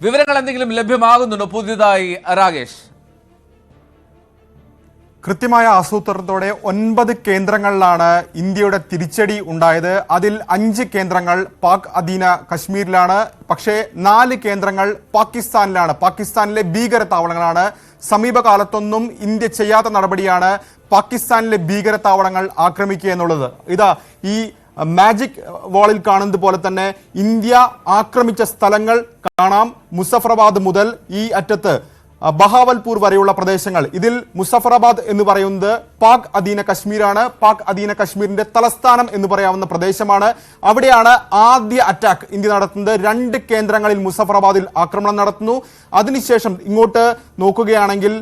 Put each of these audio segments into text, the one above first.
വിവരങ്ങൾ എന്തെങ്കിലും ലഭ്യമാകുന്നുണ്ടോ പുതിയതായി രാകേഷ്? കൃത്യമായ ആസൂത്രണത്തോടെ 9 കേന്ദ്രങ്ങളിലാണ് ഇന്ത്യയുടെ തിരിച്ചടി ഉണ്ടായത്. അതിൽ 5 കേന്ദ്രങ്ങൾ പാക് അധീന കശ്മീരിലാണ്. പക്ഷേ 4 കേന്ദ്രങ്ങൾ പാകിസ്ഥാനിലാണ്. പാകിസ്ഥാനിലെ ഭീകര താവളങ്ങളാണ്. സമീപകാലത്തൊന്നും ഇന്ത്യ ചെയ്യാത്ത നടപടിയാണ് പാകിസ്ഥാനിലെ ഭീകര താവളങ്ങൾ ആക്രമിക്കുക എന്നുള്ളത്. ഇതാ ഈ മാജിക് വാളിൽ കാണുന്നത് പോലെ തന്നെ ഇന്ത്യ ആക്രമിച്ച സ്ഥലങ്ങൾ കാണാം. മുസഫറാബാദ് മുതൽ ഈ അറ്റത്ത് ബഹാവൽപൂർ വരെയുള്ള പ്രദേശങ്ങൾ. ഇതിൽ മുസഫറാബാദ് എന്ന് പറയുന്നത് പാക് അധീന കശ്മീരാണ്. പാക് അധീന കശ്മീരിന്റെ തലസ്ഥാനം എന്ന് പറയാവുന്ന പ്രദേശമാണ്. അവിടെയാണ് ആദ്യ അറ്റാക്ക് ഇന്ത്യ നടത്തുന്നത്. 2 കേന്ദ്രങ്ങളിൽ മുസഫറാബാദിൽ ആക്രമണം നടത്തുന്നു. അതിനുശേഷം ഇങ്ങോട്ട് നോക്കുകയാണെങ്കിൽ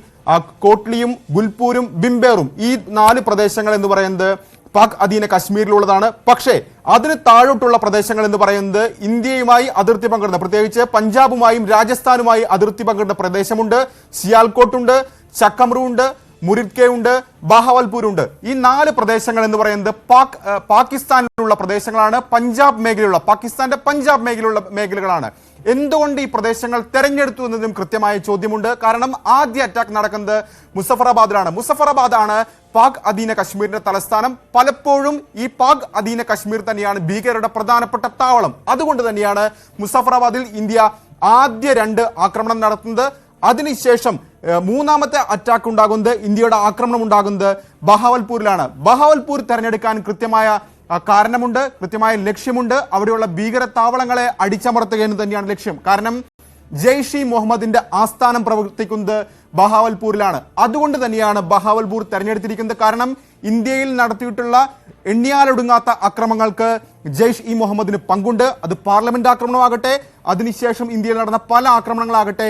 കോട്ലിയും ഗുൽപൂരും ബിംബേറും ഈ 4 പ്രദേശങ്ങൾ എന്ന് പറയുന്നത് പാക് അധീന കശ്മീരിലുള്ളതാണ്. പക്ഷേ അതിന് താഴോട്ടുള്ള പ്രദേശങ്ങൾ എന്ന് പറയുന്നത് ഇന്ത്യയുമായി അതിർത്തി പങ്കിടുന്ന, പ്രത്യേകിച്ച് പഞ്ചാബുമായും രാജസ്ഥാനുമായി അതിർത്തി പങ്കിടുന്ന പ്രദേശമുണ്ട്. സിയാൽകോട്ടുണ്ട്, ചക്കമ്രു ഉണ്ട്, മുരിദ്കെ ഉണ്ട്, ബഹാവൽപൂർ ഉണ്ട്. ഈ 4 പ്രദേശങ്ങൾ എന്ന് പറയുന്നത് പാകിസ്ഥാനിലുള്ള പ്രദേശങ്ങളാണ്. പഞ്ചാബ് മേഖലയുള്ള, പാകിസ്ഥാന്റെ പഞ്ചാബ് മേഖലകളാണ്. എന്തുകൊണ്ട് ഈ പ്രദേശങ്ങൾ തെരഞ്ഞെടുത്തു എന്നതും കൃത്യമായ ചോദ്യമുണ്ട്. കാരണം ആദ്യ അറ്റാക്ക് നടക്കുന്നത് മുസഫറാബാദിലാണ്. മുസഫറാബാദാണ് പാക് അധീന കശ്മീരിന്റെ തലസ്ഥാനം. പലപ്പോഴും ഈ പാക് അധീന കശ്മീർ തന്നെയാണ് ഭീകരരുടെ പ്രധാനപ്പെട്ട താവളം. അതുകൊണ്ട് തന്നെയാണ് മുസഫറാബാദിൽ ഇന്ത്യ ആദ്യ 2 ആക്രമണം നടത്തുന്നത്. അതിനുശേഷം 3ാമത്തെ അറ്റാക്ക് ഉണ്ടാകുന്നത്, ഇന്ത്യയുടെ ആക്രമണം ഉണ്ടാകുന്നത് ബഹാവൽപൂരിലാണ്. ബഹാവൽപൂർ തെരഞ്ഞെടുക്കാൻ കൃത്യമായ കാരണമുണ്ട്, കൃത്യമായ ലക്ഷ്യമുണ്ട്. അവിടെയുള്ള ഭീകര താവളങ്ങളെ അടിച്ചമർത്തുക എന്ന് തന്നെയാണ് ലക്ഷ്യം. കാരണം ജെയ്ഷ് ഇ മുഹമ്മദിന്റെ ആസ്ഥാനം പ്രവർത്തിക്കുന്നത് ബഹാവൽപൂരിലാണ്. അതുകൊണ്ട് തന്നെയാണ് ബഹാവൽപൂർ തെരഞ്ഞെടുത്തിരിക്കുന്നത്. കാരണം ഇന്ത്യയിൽ നടത്തിയിട്ടുള്ള എണ്ണിയാലൊടുങ്ങാത്ത അക്രമങ്ങൾക്ക് ജെയ്ഷ് ഇ മുഹമ്മദിന് പങ്കുണ്ട്. അത് പാർലമെന്റ് ആക്രമണമാകട്ടെ, അതിനുശേഷം ഇന്ത്യയിൽ നടന്ന പല ആക്രമണങ്ങളാകട്ടെ,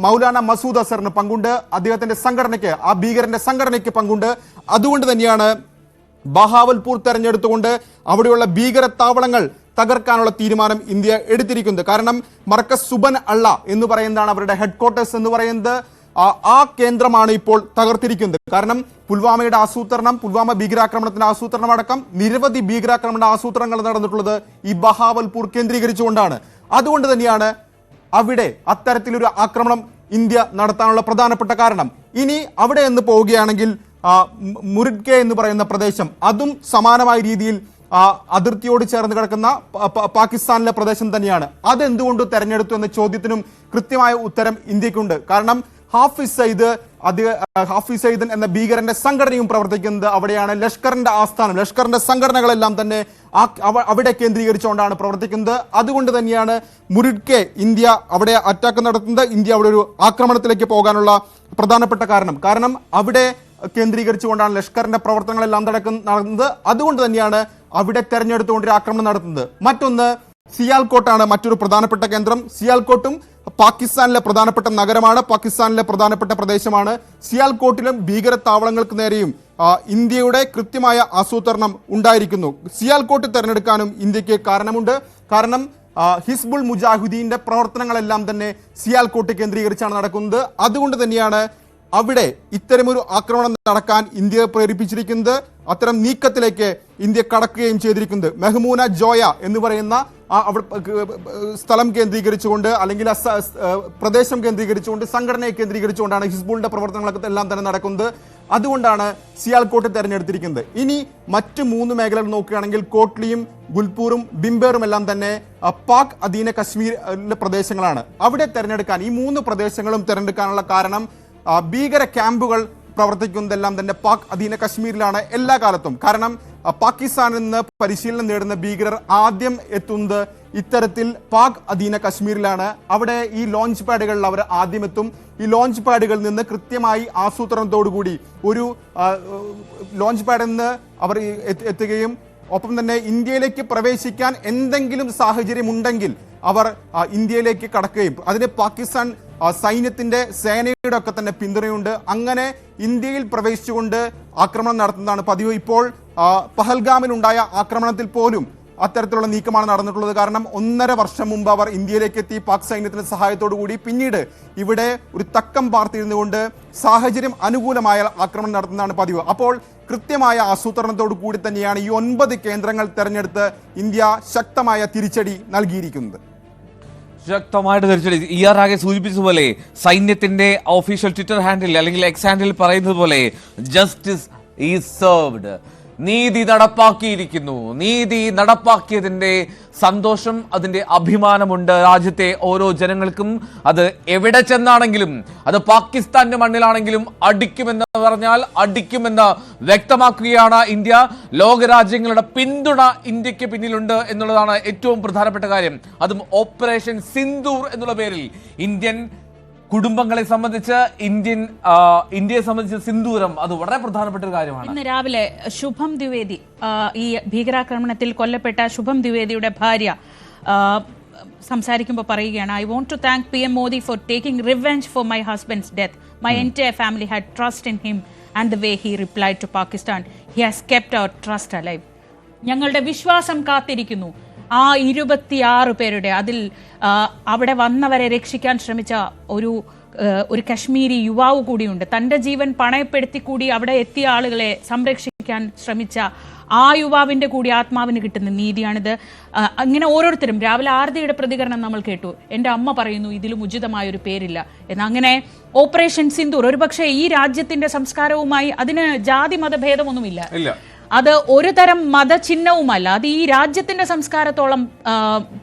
മൗലാന മസൂദ് അസറിന് പങ്കുണ്ട്. അദ്ദേഹത്തിന്റെ സംഘടനയ്ക്ക്, ആ ഭീകരന്റെ സംഘടനയ്ക്ക് പങ്കുണ്ട്. അതുകൊണ്ട് തന്നെയാണ് ബഹാവൽപൂർ തെരഞ്ഞെടുത്തുകൊണ്ട് അവിടെയുള്ള ഭീകര താവളങ്ങൾ തകർക്കാനുള്ള തീരുമാനം ഇന്ത്യ എടുത്തിരിക്കുന്നത്. കാരണം മർക്കസ് സുബൻ അള്ള എന്ന് പറയുന്നതാണ് അവരുടെ ഹെഡ്ക്വാർട്ടേഴ്സ് എന്ന് പറയുന്നത്. ആ കേന്ദ്രമാണ് ഇപ്പോൾ തകർത്തിരിക്കുന്നത്. കാരണം പുൽവാമയുടെ ആസൂത്രണം, പുൽവാമ ഭീകരാക്രമണത്തിന്റെ ആസൂത്രണം അടക്കം നിരവധി ഭീകരാക്രമണ ആസൂത്രണങ്ങൾ നടന്നിട്ടുള്ളത് ഈ ബഹാവൽപൂർ കേന്ദ്രീകരിച്ചുകൊണ്ടാണ്. അതുകൊണ്ട് തന്നെയാണ് അവിടെ അത്തരത്തിലൊരു ആക്രമണം ഇന്ത്യ നടത്താനുള്ള പ്രധാനപ്പെട്ട കാരണം. ഇനി അവിടെ നിന്ന് പോവുകയാണെങ്കിൽ മുരിദ്കെ എന്ന് പറയുന്ന പ്രദേശം, അതും സമാനമായ രീതിയിൽ അതിർത്തിയോട് ചേർന്ന് കിടക്കുന്ന പാകിസ്ഥാനിലെ പ്രദേശം തന്നെയാണ്. അതെന്തുകൊണ്ട് തെരഞ്ഞെടുത്തു എന്ന ചോദ്യത്തിനും കൃത്യമായ ഉത്തരം ഇന്ത്യക്കുണ്ട്. കാരണം ഹാഫിസ് സയ്യിദ് എന്ന ഭീകരന്റെ സംഘടനയും പ്രവർത്തിക്കുന്നത് അവിടെയാണ്. ലഷ്കറിന്റെ ആസ്ഥാനം, ലഷ്കറിന്റെ സംഘടനകളെല്ലാം തന്നെ അവിടെ കേന്ദ്രീകരിച്ചുകൊണ്ടാണ് പ്രവർത്തിക്കുന്നത്. അതുകൊണ്ട് തന്നെയാണ് മുരിദ്കെ ഇന്ത്യ അവിടെ അറ്റാക്ക് നടത്തുന്നത്, ഇന്ത്യ അവിടെ ഒരു ആക്രമണത്തിലേക്ക് പോകാനുള്ള പ്രധാനപ്പെട്ട കാരണം അവിടെ കേന്ദ്രീകരിച്ചുകൊണ്ടാണ് ലഷ്കറിന്റെ പ്രവർത്തനങ്ങളെല്ലാം നടക്കുന്നത്. അതുകൊണ്ട് തന്നെയാണ് അവിടെ തെരഞ്ഞെടുത്തുകൊണ്ട് ആക്രമണം നടത്തുന്നത്. മറ്റൊന്ന് സിയാൽകോട്ടാണ് മറ്റൊരു പ്രധാനപ്പെട്ട കേന്ദ്രം. സിയാൽകോട്ടും പാകിസ്ഥാനിലെ പ്രധാനപ്പെട്ട നഗരമാണ്, പാകിസ്ഥാനിലെ പ്രധാനപ്പെട്ട പ്രദേശമാണ്. സിയാൽകോട്ടിലും ഭീകര താവളങ്ങൾക്ക് നേരെയും ഇന്ത്യയുടെ കൃത്യമായ ആസൂത്രണം ഉണ്ടായിരിക്കുന്നു. സിയാൽകോട്ട് തെരഞ്ഞെടുക്കാനും ഇന്ത്യക്ക് കാരണമുണ്ട്. കാരണം ഹിസ്ബുൾ മുജാഹിദീന്റെ പ്രവർത്തനങ്ങളെല്ലാം തന്നെ സിയാൽകോട്ട് കേന്ദ്രീകരിച്ചാണ് നടക്കുന്നത്. അതുകൊണ്ട് തന്നെയാണ് അവിടെ ഇത്തരമൊരു ആക്രമണം നടക്കാൻ ഇന്ത്യയെ പ്രേരിപ്പിച്ചിരിക്കുന്നത്. അത്തരം നീക്കത്തിലേക്ക് ഇന്ത്യ കടക്കുകയും ചെയ്തിരിക്കുന്നത്. മെഹ്മൂന ജോയ എന്ന് പറയുന്ന സ്ഥലം കേന്ദ്രീകരിച്ചുകൊണ്ട്, അല്ലെങ്കിൽ പ്രദേശം കേന്ദ്രീകരിച്ചുകൊണ്ട്, സംഘടനയെ കേന്ദ്രീകരിച്ചുകൊണ്ടാണ് ഹിസ്ബുളിന്റെ പ്രവർത്തനങ്ങളൊക്കെ എല്ലാം തന്നെ നടക്കുന്നത്. അതുകൊണ്ടാണ് സിയാൽകോട്ട് തെരഞ്ഞെടുത്തിരിക്കുന്നത്. ഇനി മറ്റ് 3 മേഖലകൾ നോക്കുകയാണെങ്കിൽ കോട്ലിയും ഗുൽപൂറും ബിംബേറും എല്ലാം തന്നെ പാക് അധീന കശ്മീരിലെ പ്രദേശങ്ങളാണ്. അവിടെ തെരഞ്ഞെടുക്കാൻ, ഈ 3 പ്രദേശങ്ങളും തെരഞ്ഞെടുക്കാനുള്ള കാരണം ഭീകര ക്യാമ്പുകൾ പ്രവർത്തിക്കുന്നതെല്ലാം തന്നെ പാക് അധീന കശ്മീരിലാണ് എല്ലാ കാലത്തും. കാരണം പാകിസ്ഥാനിൽ നിന്ന് പരിശീലനം നേടുന്ന ഭീകരർ ആദ്യം എത്തുന്നത് ഇത്തരത്തിൽ പാക് അധീന കശ്മീരിലാണ്. അവിടെ ഈ ലോഞ്ച് പാഡുകളിൽ അവർ ആദ്യം എത്തും. ഈ ലോഞ്ച് പാഡുകളിൽ നിന്ന് കൃത്യമായി ആസൂത്രണത്തോടുകൂടി ഒരു ലോഞ്ച് പാഡിൽ നിന്ന് അവർ എത്തുകയും ഒപ്പം തന്നെ ഇന്ത്യയിലേക്ക് പ്രവേശിക്കാൻ എന്തെങ്കിലും സാഹചര്യം ഉണ്ടെങ്കിൽ അവർ ഇന്ത്യയിലേക്ക് കടക്കുകയും, അതിന് പാകിസ്ഥാൻ സൈന്യത്തിന്റെ, സേനയുടെ ഒക്കെ തന്നെ പിന്തുണയുണ്ട്. അങ്ങനെ ഇന്ത്യയിൽ പ്രവേശിച്ചുകൊണ്ട് ആക്രമണം നടത്തുന്നതാണ് പതിവ്. ഇപ്പോൾ പഹൽഗാമിലുണ്ടായ ആക്രമണത്തിൽ പോലും അത്തരത്തിലുള്ള നീക്കമാണ് നടന്നിട്ടുള്ളത്. കാരണം 1.5 വർഷം മുമ്പ് അവർ ഇന്ത്യയിലേക്ക് എത്തി പാക് സൈന്യത്തിന്റെ സഹായത്തോടു കൂടി. പിന്നീട് ഇവിടെ ഒരു തക്കം പാർത്തിരുന്നുകൊണ്ട് സാഹചര്യം അനുകൂലമായ ആക്രമണം നടത്തുന്നതാണ് പതിവ്. അപ്പോൾ കൃത്യമായ ആസൂത്രണത്തോടു കൂടി തന്നെയാണ് ഈ 9 കേന്ദ്രങ്ങൾ തെരഞ്ഞെടുത്ത് ഇന്ത്യ ശക്തമായ തിരിച്ചടി നൽകിയിരിക്കുന്നത്. ശക്തമായിട്ട് തിരിച്ചടി. ആകെ സൂചിപ്പിച്ചതുപോലെ സൈന്യത്തിന്റെ ഒഫീഷ്യൽ ട്വിറ്റർ ഹാൻഡിൽ അല്ലെങ്കിൽ എക്സ് ഹാൻഡിൽ പറയുന്നത് പോലെ ജസ്റ്റിസ് ഈസ് സെർവ്ഡ്, നീതി നടപ്പാക്കിയിരിക്കുന്നു. നീതി നടപ്പാക്കിയതിന്റെ സന്തോഷം, അതിന്റെ അഭിമാനമുണ്ട് രാജ്യത്തെ ഓരോ ജനങ്ങൾക്കും. അത് എവിടെ ചെന്നാണെങ്കിലും, അത് പാകിസ്ഥാന്റെ മണ്ണിലാണെങ്കിലും അടിക്കുമെന്ന് പറഞ്ഞാൽ അടിക്കുമെന്ന് വ്യക്തമാക്കുകയാണ് ഇന്ത്യ. ലോകരാജ്യങ്ങളുടെ പിന്തുണ ഇന്ത്യക്ക് പിന്നിലുണ്ട് എന്നുള്ളതാണ് ഏറ്റവും പ്രധാനപ്പെട്ട കാര്യം. അതും ഓപ്പറേഷൻ സിന്ദൂർ എന്നുള്ള പേരിൽ ഇന്ത്യൻ കുടുംബങ്ങളെ സംബന്ധിച്ച്, ഇന്ത്യയെ സംബന്ധിച്ച് സിന്ദൂരം അത് വളരെ പ്രധാനപ്പെട്ട ഒരു കാര്യമാണ്. ഇന്ന് രാവിലെ ശുഭം ദ്വിവേദി, ഈ ഭീകരാക്രമണത്തിൽ കൊല്ലപ്പെട്ട ശുഭം ദ്വിവേദിയുടെ ഭാര്യ സംസാരിക്കുമ്പോൾ പറയുകയാണ്, I want to thank PM Modi for taking revenge for my husband's death. My entire family had trust in him and the way he replied to Pakistan. He has kept our trust alive. ഞങ്ങളുടെ വിശ്വാസം കാത്തിരിക്കുന്നു. ആ 26 പേരുടെ, അതിൽ അവിടെ വന്നവരെ രക്ഷിക്കാൻ ശ്രമിച്ച ഒരു കശ്മീരി യുവാവ് കൂടിയുണ്ട്. തൻ്റെ ജീവൻ പണയപ്പെടുത്തി കൂടി അവിടെ എത്തിയ ആളുകളെ സംരക്ഷിക്കാൻ ശ്രമിച്ച ആ യുവാവിൻ്റെ കൂടി ആത്മാവിന് കിട്ടുന്ന നീതിയാണിത്. അങ്ങനെ ഓരോരുത്തരും, രാവിലെ ആർതിയുടെ പ്രതികരണം നമ്മൾ കേട്ടു. എൻ്റെ അമ്മ പറയുന്നു ഇതിലും ഉചിതമായൊരു പേരില്ല എന്ന്. അങ്ങനെ ഓപ്പറേഷൻ സിന്ദൂർ ഒരുപക്ഷെ ഈ രാജ്യത്തിൻ്റെ സംസ്കാരവുമായി അതിന് ജാതി മതഭേദമൊന്നുമില്ല. അത് ഒരു തരം മതചിഹ്നവുമല്ല. അത് ഈ രാജ്യത്തിന്റെ സംസ്കാരത്തോളം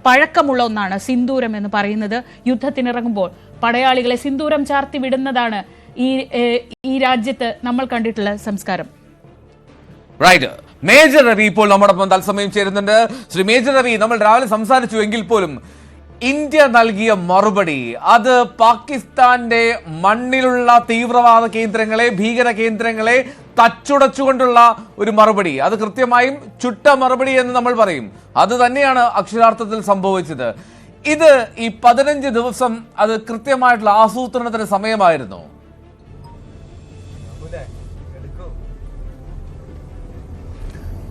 പഴക്കമുള്ള ഒന്നാണ് സിന്ദൂരം എന്ന് പറയുന്നത്. യുദ്ധത്തിനിറങ്ങുമ്പോൾ പടയാളികളെ സിന്ദൂരം ചാർത്തി വിടുന്നതാണ് ഈ രാജ്യത്ത് നമ്മൾ കണ്ടിട്ടുള്ള സംസ്കാരം. റൈറ്റ്. മേജർ രവി ഇപ്പോൾ നമ്മോടൊപ്പം തത്സമയം ചേരുന്നുണ്ട്. ശ്രീ മേജർ രവി, നമ്മൾ രാവിലെ സംസാരിച്ചു എങ്കിൽ പോലും ഇന്ത്യ നൽകിയ മറുപടി, അത് പാകിസ്ഥാന്റെ മണ്ണിലുള്ള തീവ്രവാദ കേന്ദ്രങ്ങളെ, ഭീകര കേന്ദ്രങ്ങളെ തച്ചുടച്ചുകൊണ്ടുള്ള ഒരു മറുപടി, അത് കൃത്യമായും ചുട്ട മറുപടി എന്ന് നമ്മൾ പറയും. അത് തന്നെയാണ് അക്ഷരാർത്ഥത്തിൽ സംഭവിച്ചത്. ഇത് ഈ 15 ദിവസം അത് കൃത്യമായിട്ടുള്ള ആസൂത്രണത്തിന് സമയമായിരുന്നു.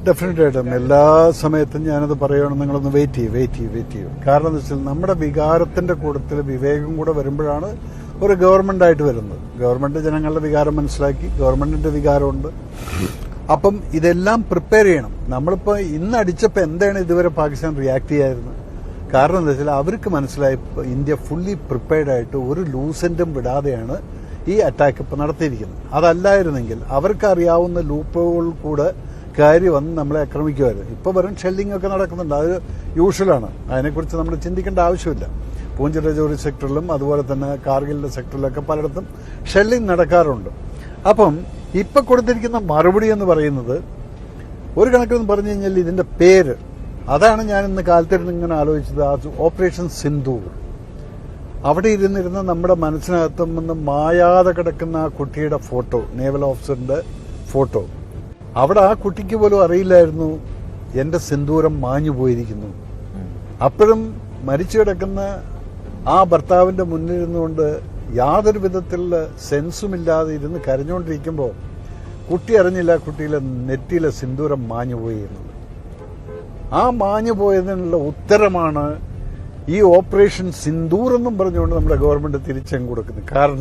ഡെഫിനറ്റായിട്ടും എല്ലാ സമയത്തും ഞാനത് പറയുകയാണെന്ന് നിങ്ങളൊന്ന് വെയിറ്റ് ചെയ്യും. കാരണം എന്താ വെച്ചാൽ നമ്മുടെ വികാരത്തിന്റെ കൂട്ടത്തിൽ വിവേകം കൂടെ വരുമ്പോഴാണ് ഒരു ഗവൺമെന്റ് ആയിട്ട് വരുന്നത്. ഗവൺമെന്റ് ജനങ്ങളുടെ വികാരം മനസ്സിലാക്കി, ഗവൺമെന്റിന്റെ വികാരമുണ്ട്. അപ്പം ഇതെല്ലാം പ്രിപ്പയർ ചെയ്യണം. നമ്മളിപ്പോൾ ഇന്ന് അടിച്ചപ്പോൾ എന്താണ് ഇതുവരെ പാകിസ്ഥാൻ റിയാക്ട് ചെയ്യായിരുന്നത്? കാരണം എന്താ വെച്ചാൽ അവർക്ക് മനസ്സിലായി ഇന്ത്യ ഫുള്ളി പ്രിപ്പയർഡ് ആയിട്ട് ഒരു ലൂസെന്റും വിടാതെയാണ് ഈ അറ്റാക്ക് ഇപ്പം നടത്തിയിരിക്കുന്നത്. അതല്ലായിരുന്നെങ്കിൽ അവർക്ക് അറിയാവുന്ന ലൂപ്പുകൾ കൂടെ കയറി വന്ന് നമ്മളെ ആക്രമിക്കുമായിരുന്നു. ഇപ്പോൾ വെറും ഷെല്ലിംഗ് ഒക്കെ നടക്കുന്നുണ്ട്, അത് യൂഷ്വലാണ്. അതിനെക്കുറിച്ച് നമ്മൾ ചിന്തിക്കേണ്ട ആവശ്യമില്ല. പൂഞ്ച് രജോറി സെക്ടറിലും അതുപോലെ തന്നെ കാർഗിലിന്റെ സെക്ടറിലൊക്കെ പലയിടത്തും ഷെല്ലിംഗ് നടക്കാറുണ്ട്. അപ്പം ഇപ്പം കൊടുത്തിരിക്കുന്ന മറുപടി എന്ന് പറയുന്നത് ഒരു കണക്കെന്ന് പറഞ്ഞു കഴിഞ്ഞാൽ ഇതിന്റെ പേര്, അതാണ് ഞാൻ ഇന്ന് കാലത്തിരുന്ന് ഇങ്ങനെ ആലോചിച്ചത്. ഓപ്പറേഷൻ സിന്ദൂർ. അവിടെ ഇരുന്നിരുന്ന നമ്മുടെ മനസ്സിനകത്തും നിന്ന് മായാതെ കിടക്കുന്ന ആ കുട്ടിയുടെ ഫോട്ടോ, നേവൽ ഓഫീസറിന്റെ ഫോട്ടോ, അവിടെ ആ കുട്ടിക്ക് പോലും അറിയില്ലായിരുന്നു എന്റെ സിന്ദൂരം മാഞ്ഞു പോയിരിക്കുന്നു. അപ്പോഴും മരിച്ചു കിടക്കുന്ന ആ ഭർത്താവിന്റെ മുന്നിലിരുന്നുകൊണ്ട് യാതൊരു വിധത്തിലുള്ള സെൻസുമില്ലാതെ ഇരുന്ന് കരഞ്ഞുകൊണ്ടിരിക്കുമ്പോൾ കുട്ടി അറിഞ്ഞില്ല കുട്ടിയിലെ നെറ്റിയിലെ സിന്ദൂരം മാഞ്ഞുപോയി എന്നുള്ളത്. ആ മാഞ്ഞു പോയതിനുള്ള ഉത്തരമാണ് ഈ ഓപ്പറേഷൻ സിന്ദൂർ എന്നും പറഞ്ഞുകൊണ്ട് നമ്മുടെ ഗവൺമെന്റ് തിരിച്ചങ്ങ് കൊടുക്കുന്നത്. കാരണം